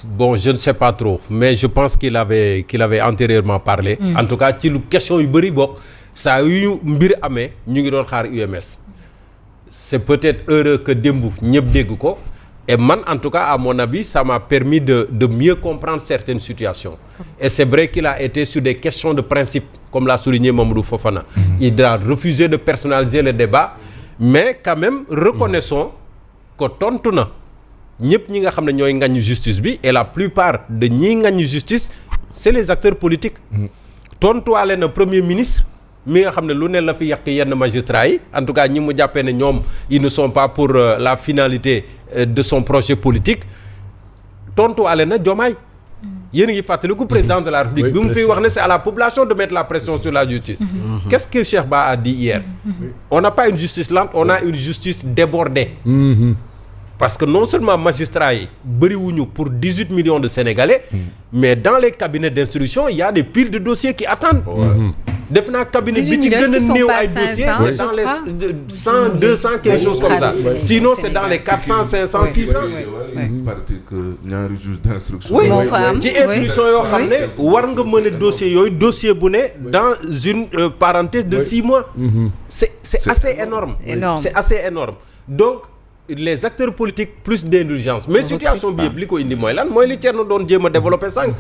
Bon, je ne sais pas trop, mais je pense qu'il avait antérieurement parlé. En tout cas ci lu question yu bëri bokk saa yu mbir amee ñu ngi doon xaar UMS. C'est peut-être heureux que démb ñëpp dégg ko et man en tout cas à mon avis ça m'a permis de mieux comprendre certaines situations. Et c'est vrai qu'il a été sur des questions de principe comme l'a souligné Mamadou Fofana. Il a refusé de personnaliser le débat mais quand même reconnaissons que tontu na. ñëpp ñi nga xam ne ñooy ngañu justice bi et la plupart de ñiy ngañu justice c'est les acteurs politiques tontuwaale na premier ministre mi nga xam ne lu ne la fi yàq yenn magistrats yi en tout cas ñi mu jàppee ne ñoom ils ne sont pas pour la finalité de son projet politique tontuwaale na Diomaye yéen a ngi fàttaliku président de la République bi mu fiy wax ne c'est à la population de mettre la pression sur la justice qu'est-ce que Cheikh Ba a dit hier on n'a pas une justice lente on a une justice débordée parce que non seulement magistrats yi bëriwuñu pour 18 millions de Sénégalais mais dans les cabinets d'instruction il y a des piles de dossiers qui attendent def naa cabinet bi ci gën a néew ay dossiers c'est dans les 100 200 quelque chose comme ça sinon c'est dans les 400 500 600 parce que ñaari juge d'instruction oui ci instruction yoo xam ne war nga mën a dossier yooyu dossier bu ne dans une parenthèse de 6 mois c'est assez énorme c'est assez énorme donc les acteurs politiques plus d'indulgence mais situation bi yëpp li ko indi mooy lan mooy li Thierno doon jéem a développer sànq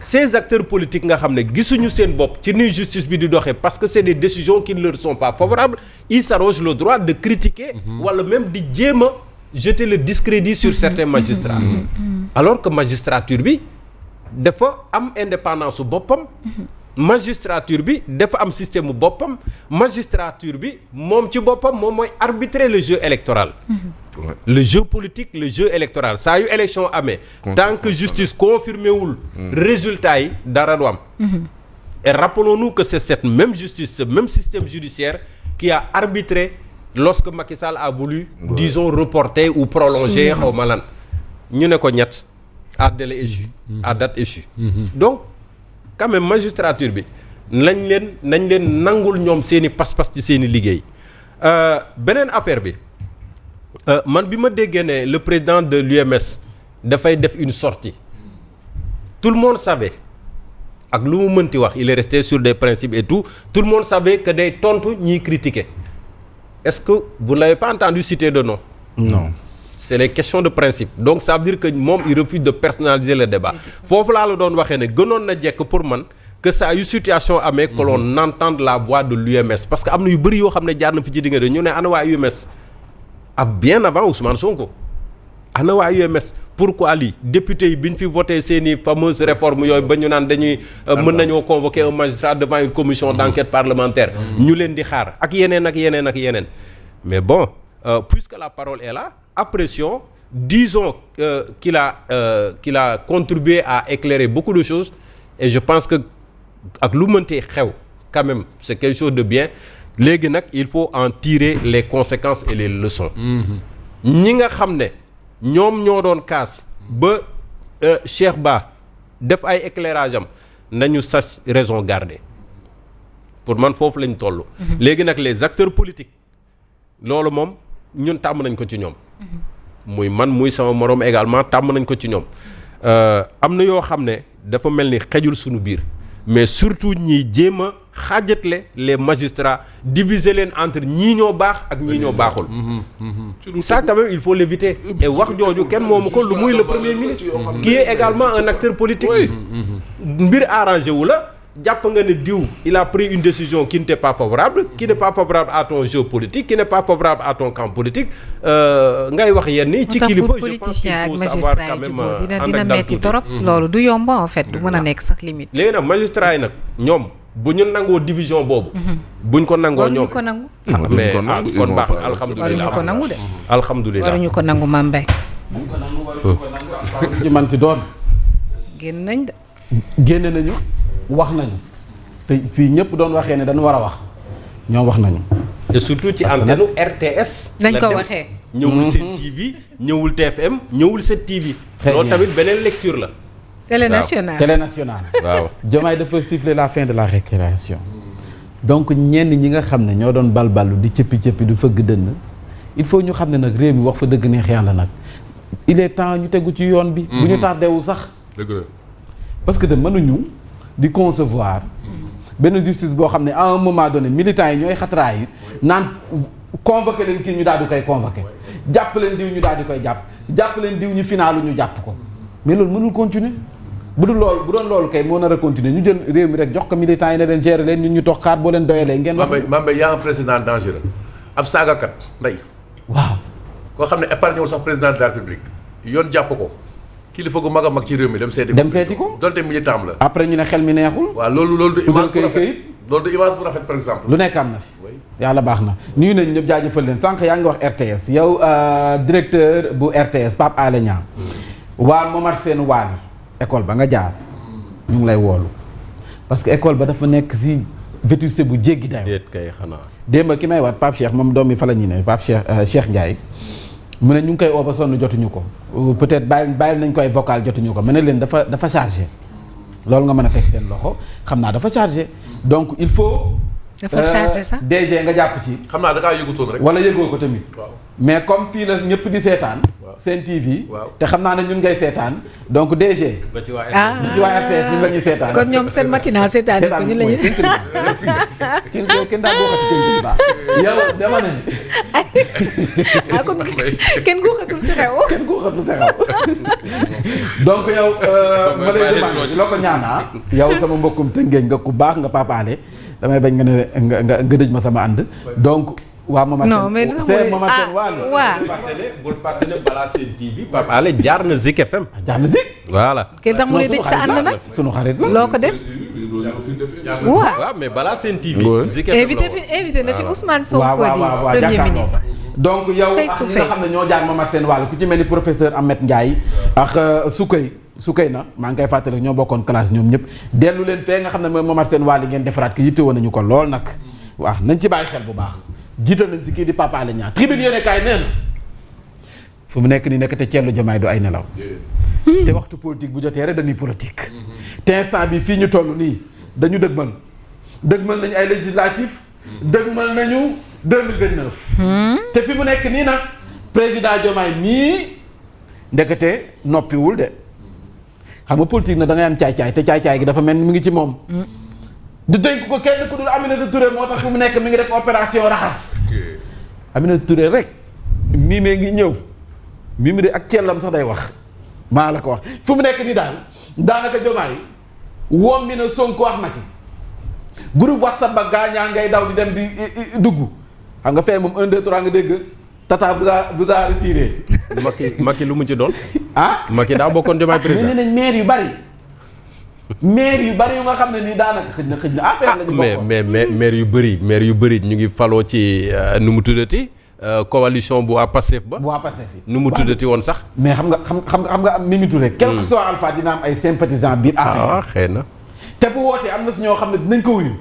ces acteurs politiques nga xam ne gisuñu seen bopp ci ni justice bi di doxee parce que c'est des décisions qui ne leur sont pas favorables ils s'arrogent le droit de critiquer wala même di jéem a jeter le discrédit sur certains magistrats alors que magistrature bi dafa am indépendance su boppam magistrature bi dafa am système mu boppam magistrature bi moom ci boppam moom mooy arbitrer le jeu électoral le jeu politique le jeu électoral saa yu élection amee tant que justice confirmé wul résultat yi dara du am et rappelons-nous que c'est cette même justice ce même système judiciaire qui a arbitré lorsque Macky Sall a voulu disons reporter ou prolonger xaw ma lan ñu ne ko ñett à délai échu à date échue donc quand même magistrature bi nañ leen nangul ñoom seeni pas-pas ci seeni liggéey beneen affaire bi man bi ma déggee ne le président de l'UMS dafay def une sortie tout le monde savait ak lu mu mënti wax il est resté sur des principes et tout le monde savait que day tontu ñiy critiquer est-ce que vous n'avez pas entendu citer de nom? Non. C'est les questions de principe donc ça veut dire que moom il refuse de personnaliser le débat foofu laa la doon waxee ne gënoon na jekk pour man que ça yu situation amee que l'on entende la voix de l'UMS parce que am na yu bëri yoo xam ne jaar na fi ci diggante ñu ne ana waa UMS bien avant Ousmane Sonko ana waa UMS pourquoi lii député yi bi ñu fi voté seeni fameuse réforme yooyu ba ñu naan dañuy mën nañoo convoquer un magistrat devant une commission d'enquête parlementaire ñu leen di xaar ak yeneen mais bon puisque la parole est là à pression disons qu'il a contribué à éclairer beaucoup de choses et je pense que ak lu mëntee xew quand même c'est quelque chose de bien léegi nag il faut en tirer les conséquences et les leçons ñi nga xam ne ñoom ñoo doon kaas ba Cheikh Ba def ay éclairage am nañu sach raison garder pour man foofu lañ toll léegi nag les acteurs politiques loolu moom ñun tàmm nañ ko ci ñoom muy man muy sama moroom également tàmm nañ ko ci ñoom am na yoo xam ne dafa mel ni xejul suñu biir mais surtout ñiy jéem a xaajatle les magistrats diviser leen entre ñii ñoo baax ak ñii ñoo baaxul ça quand même il faut l'éviter et wax jooju kenn moomu ko lu muy le premier ministre qui est également un acteur politique mbir arrangé wu la jàpp nga ne diw il a pris une décision qui n'était pas favorable qui n'est pas favorable à ton jeu politique qui n'est pas favorable à ton camp politique ngay wax yenn ni ci kilifa je pense qu'il faut savoir quand même dina metti torop loolu du yomb en fait du mën a nekk sax limite léegi nag magistrat yi nag ñoom bu ñu nangoo division boobu buñ ko nangoo ñoom ko nangu mais kon baax na alhamdulilah waruñu ko nangu de alhamdulilah waruñu ko nangu Mame Mbaye buñ ko nangu waruñu ko nangu ci manti doon génn nañ de génne nañu wax nañu te fii ñëpp doon waxee ne dañu war a wax ñoom wax nañu et surtout ci antenne RTS dañ ko waxee ñëwul Sen TV ñëwul TFM ñëwul 7TV loolu tamit beneen lecture la télé nationale waaw Diomaye dafa siffler la fin de la récréation donc ñenn ñi nga xam ne ñoo doon balballu di cëppi-cëppi du fëgg dënn il faut ñu xam ne nag réew mi wax fa dëgg neex yàlla nag il est temps ñu tegu ci yoon bi. bu ñu tardewul sax. dëgg la. parce que de mënuñu di concevoir benn justice boo xam ne à un moment donné militants yi ñooy xatraay yi naan convoqué leen kii ñu daal di koy convoqué jàpp leen diw ñu daal di koy jàpp leen diw ñu finaalu ñu jàpp ko mais loolu mënul continuer bu doon loolu kay moo nar a continuer ñu jël réew mi rek jox ko militants yi ne leen gérer leen ñun ñu toog xaar boo leen doyalee ngeen wax. Mame y a un président dangereux ab saagakat ndey. waaw koo xam ne épargne wul sax président de la République yoon jàpp ko kilifa gu mag a mag ci réew mi dem seeti ko donte militant la. après ñu ne xel mi neexul. waaw loolu du image bu rafet loolu du image bu rafet par exemple. lu nekk am na fi. yàlla baax na nuyu nañ ñëpp jaajëfal leen sànq yaa ngi wax RTS yow directeur bu RTS Pape Alé Niang waa Momar Sène Waly école ba nga jaar ñu ngi lay woolu parce que école ba dafa nekk si vétusté bu jéggi dayo déet kay xanaa. démb ki may waat Pape Cheikh moom doom mi fa la ñu ne Pape Cheikh Ndiaye mu ne ñu ngi koy oo ba sonn jotuñu ko peut-être bàyyil nañ koy vocal jotuñu ko ma ne leen dafa chargé loolu nga mën a teg seen loxo xam naa dafa chargé donc il faut. dafa chargé sax DG nga jàpp ci. xam naa da ngaa yëgutoon rek. wala yëgoo ko tamit. waaw mais comme fii la ñëpp di seetaan. seen TV. te xam naa ne ñun ngay seetaan donc DG. ba ci waa RTS ñun la ñuy seetaan. kon ñoom seen matinal seetaan ko ñun la ñuy seetaan. kenn daa boo xati kenn baax yow dama ne. kon kenn guuxatul si xew. kenn guuxatul si xew donc yow. ma lay demandé loo ko ñaanaa. yow sama mbokkum tëngeeñ nga ku baax nga Pape Alé damay bañ nga ne nga dëj ma sama ànd donc. waa Momar Sène Momar Sène waaw bul fàttali balaa seen TV Pape Alé jaar na Zik FM. jaar na Zik. voilà. kii tax mu ne dëj sa ànd nag. sunu xarit la loo ko def. waaw mais balaa seen TV. Zik FM invité na fi Ousmane Sonko di waaw premier ministre. donc yow ak ñi nga xam ne ñoo jaar Momar Sène Waly ku ci mel ni professeur Ahmed Ndiaye ak Soukey na maa ngi koy fàttali ñoo bokkoon classe ñoom ñëpp dellu leen fee nga xam ne mooy Momar Sène Waly ngeen defaraat ko yitte woon nañu ko lool nag waaw nañ ci bàyyi xel bu baax jiital nañ si kii di Pape Alé Niang tribune yéene kaay nee na fu mu nekk nii nekk te Thierno Diomaye du ay nelaw te waxtu politique bu jotee rek dañuy politique te instant bi fii ñu toll nii dañu dëgmal nañu ay législatif dëgmal nañu 2029 te fi mu nekk nii nag président Diomaye mii ndekete noppiwul de xam nga politique na da ngay am caay-caay te caay-caay gi dafa mel ni mu ngi ci moom di dénk ko kenn ku dul Aminata Touré moo tax fu mu nekk mi ngi def opération raxas Aminata Touré rek mii mee ngi ñëw mii mi de ak cellam sax day wax maa la ko wax fu mu nekk nii daal daanaka Diomaye woom mi na Sonko wax na ki groupe WhatsApp ba gaañaa ngay daw di dem di dugg xam nga fee moom 1 2 3 nga dégg tata vous a retiré Macky lu mu ci doon Macky daa bokkoon Diomaye président nee nañ maire yu bari yu nga xam ne nii daanaka xëj na affaire la ñu bokkoon mais maire yu bëri ñu ngi faloo ci nu mu tuddati coalition bu waa Pastef ba. bu waa Pastef yi nu mu tuddati woon sax. mais xam nga am Mimi Touré. quel que soit Alpha dina am ay sympathisants biir APR. xëy na. te bu wootee am na si ñoo xam ne dinañ ko wuyu.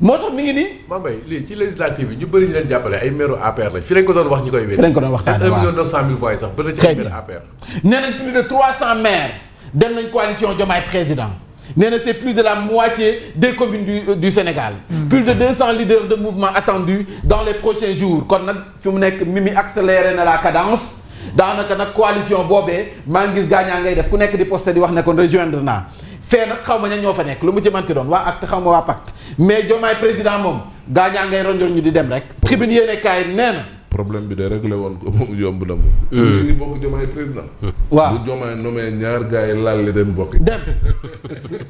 moo tax mi ngi nii. Mame Mbaye lii ci législative yi ñu bëri ñu leen jàppale ay maire APR lañ fi lañ ko doon wax ñi koy wér. fi lañ ko doon waxtaanee waaw 1 million 900 000 voix yi sax bëri na ci ay maire APR. nee nañ plus de 300 maires dem nañ coalition Diomaye président. nee na c'est plus de la moitié des communes du Sénégal. Plus de 200 leaders de mouvement attendus dans les prochains jours kon nag fi mu nekk Mimi accéléré na la cadence daanaka nag coalition boobee maa ngi gis gaañaa ngay def ku nekk di posté di wax ne kon rejoindre naa fee nag xaw ma ña ñoo fa nekk lu mu ci manti doon waa acte xaw ma waa pacte mais Diomaye président moom gaañaa ngay ronjor ñu di dem rek. tribune yéene kaay nee na. problème bi de réglé woon ko moom yomb na moom. ñu ngi bokk Diomaye président. waaw bu Diomaye nommé ñaar gars yi laal li dem bokk. dem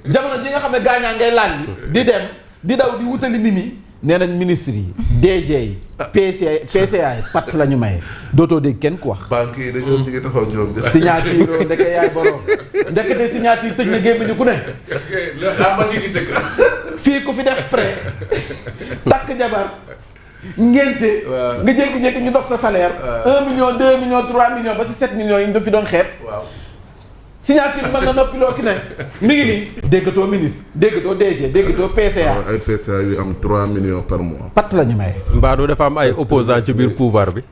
jamono ji nga xam ne gaañaa ngay laal li di dem di daw di wutali Mimi nee nañ ministre yi DG yi PCA yi patt la ñu maye dootoo dégg kenn ku wax. banque yi dañoo jigi taxaw ñoom. signature ndeke yaay borom ndekete signature tëj na gémmiñu ku ne. la machine yi dëkk. fii ku fi def prêt takk jabar ngénte nga jékki-jékki ñu dox sa salaire 1 million 2 millions 3 millions ba ci 7 millions yi ñu fi doon xeeb. waaw signature mën na noppiloo ki ne mi ngi nii déggatoo ministre déggatoo DG déggatoo PCA. ay PCA yu am 3 millions par mois. patt la ñu may. Mbadou dafa am ay opposants ci biir pouvoir bi.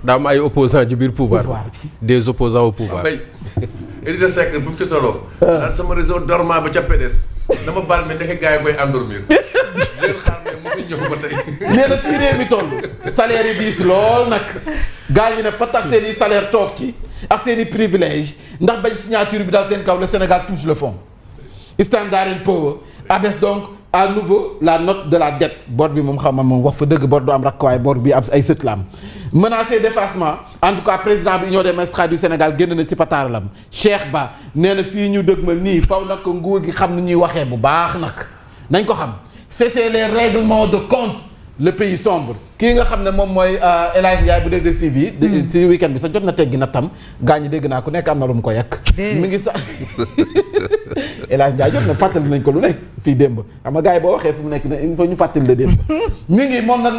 daa am ay opposants ci biir pouvoir bi. des opposants au pouvoir. Mbaye Idrissa Seck bu mu ci tolloo. naan sama réseau dormant ba ca PDS dama baal ne ndeke gars yi koy endormir. leen xaar ne mu fi nee na fii réew mi toll salaire yi diis lool nag gars yi ne patax seen i salaire toog ci ak seen i privilège ndax bañ signature bi daal seen kaw le Sénégal touche le fond. Standard & Poor's abaisse donc à nouveau la note de la dette bor bi moom xam ma moom wax fa dëgg bor du am rakk waaye bor bi am ay sët la am menacé d'effacement en tout cas président bi Union des magistrats du Sénégal génn na ci pataaralam Cheikh Ba nee na fii ñu dëgg ma nii faw nag nguur gi xam ni ñuy waxee bu baax nag nañ ko xam cesser les règlements de compte le pays sombre kii nga xam ne moom mooy El Hadj Ndiaye bu 2STV yi ci week-end bi sax jot na teggi na tam gaa ñi dégg naa ku nekk am na lu mu ko yekk mi ngi sax El Hadj Ndiaye jot na fàttali nañ ko lu nekk fii démb xam nga gars yi boo waxee fu mu nekk ne il faut ñu fàttali la démb mi ngi moom nag